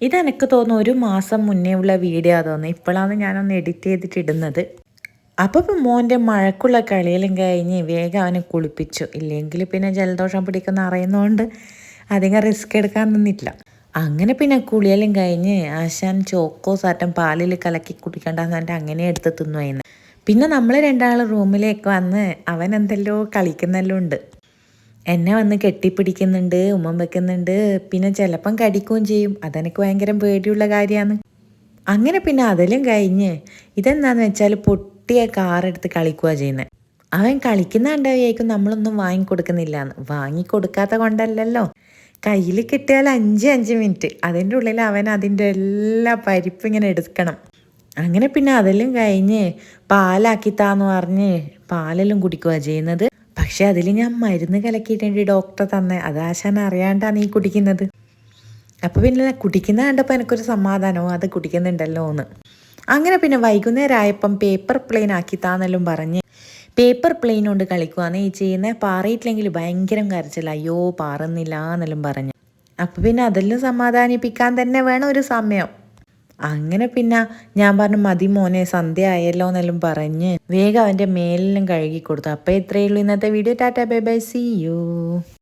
ഇതെനിക്ക് തോന്നുന്നു 1 മാസം മുന്നേ ഉള്ള വീഡിയോ തോന്നുന്നു. ഇപ്പോഴാണ് ഞാനൊന്ന് എഡിറ്റ് ചെയ്തിട്ടിടുന്നത്. അപ്പോൾ മോൻ്റെ മഴക്കുള്ള കളിയെല്ലാം കഴിഞ്ഞ് വേഗം അവനെ കുളിപ്പിച്ചു. ഇല്ലെങ്കിൽ പിന്നെ ജലദോഷം പിടിക്കുന്ന അറിയുന്നതുകൊണ്ട് അധികം റിസ്ക് എടുക്കാൻ നിന്നിട്ടില്ല. അങ്ങനെ പിന്നെ കുളിയെല്ലാം കഴിഞ്ഞ് ആശാൻ ചോക്കോസാറ്റം പാലിൽ കലക്കി കുടിക്കണ്ടെന്ന് പറഞ്ഞിട്ട് അങ്ങനെ എടുത്ത് തിന്നുമായിരുന്നു. പിന്നെ നമ്മൾ രണ്ടാളും റൂമിലേക്ക് വന്ന് അവൻ എന്തെല്ലോ കളിക്കുന്നെല്ലാം ഉണ്ട്. എന്നെ വന്ന് കെട്ടിപ്പിടിക്കുന്നുണ്ട്, ഉമ്മം വെക്കുന്നുണ്ട്, പിന്നെ ചിലപ്പം കടിക്കുകയും ചെയ്യും. അതെനിക്ക് ഭയങ്കര പേടിയുള്ള കാര്യമാണ്. അങ്ങനെ പിന്നെ അതെല്ലാം കഴിഞ്ഞ് ഇതെന്താണെന്ന് വെച്ചാൽ പൊട്ടിയ കാറെടുത്ത് കളിക്കുക ചെയ്യുന്നത്. അവൻ കളിക്കുന്ന കണ്ടായിരിക്കും നമ്മളൊന്നും വാങ്ങിക്കൊടുക്കുന്നില്ല എന്ന്. വാങ്ങിക്കൊടുക്കാത്ത കൊണ്ടല്ലല്ലോ, കയ്യിൽ കിട്ടിയാൽ 5 മിനിറ്റ് അതിൻ്റെ ഉള്ളിൽ അവൻ അതിൻ്റെ എല്ലാ പരിപ്പും ഇങ്ങനെ എടുക്കണം. അങ്ങനെ പിന്നെ അതെല്ലാം കഴിഞ്ഞ് പാലാക്കിത്താന്ന് പറഞ്ഞ് പാലെല്ലാം കുടിക്കുക ചെയ്യുന്നത്. പക്ഷെ അതിൽ ഞാൻ മരുന്ന് കലക്കിയിട്ടുണ്ട് ഡോക്ടർ തന്നെ. അത് ആശാൻ അറിയാണ്ടാണ് ഈ കുടിക്കുന്നത്. അപ്പോൾ പിന്നെ കുടിക്കുന്ന കണ്ടപ്പോൾ എനിക്കൊരു സമാധാനവും അത് കുടിക്കുന്നുണ്ടല്ലോ എന്ന്. അങ്ങനെ പിന്നെ വൈകുന്നേരം ആയപ്പം പേപ്പർ പ്ലെയിൻ ആക്കിത്താന്നെല്ലാം പറഞ്ഞ് പേപ്പർ പ്ലെയിൻ കൊണ്ട് കളിക്കുവാന്ന് ഈ ചെയ്യുന്നത്. പാറിയിട്ടില്ലെങ്കിൽ ഭയങ്കര കരച്ചില്ല, അയ്യോ പാറുന്നില്ല എന്നെല്ലാം പറഞ്ഞു. അപ്പോൾ പിന്നെ അതെല്ലാം സമാധാനിപ്പിക്കാൻ തന്നെ വേണം ഒരു സമയം. അങ്ങനെ പിന്നെ ഞാൻ പറഞ്ഞു മതി മോനെ സന്ധ്യ ആയല്ലോ എന്നെല്ലാം പറഞ്ഞ് വേഗം അവൻ്റെ മേലെല്ലാം കഴുകി കൊടുത്തു. അപ്പോൾ ഇത്രയേ ഉള്ളൂ ഇന്നത്തെ video. Tata bye bye, see U.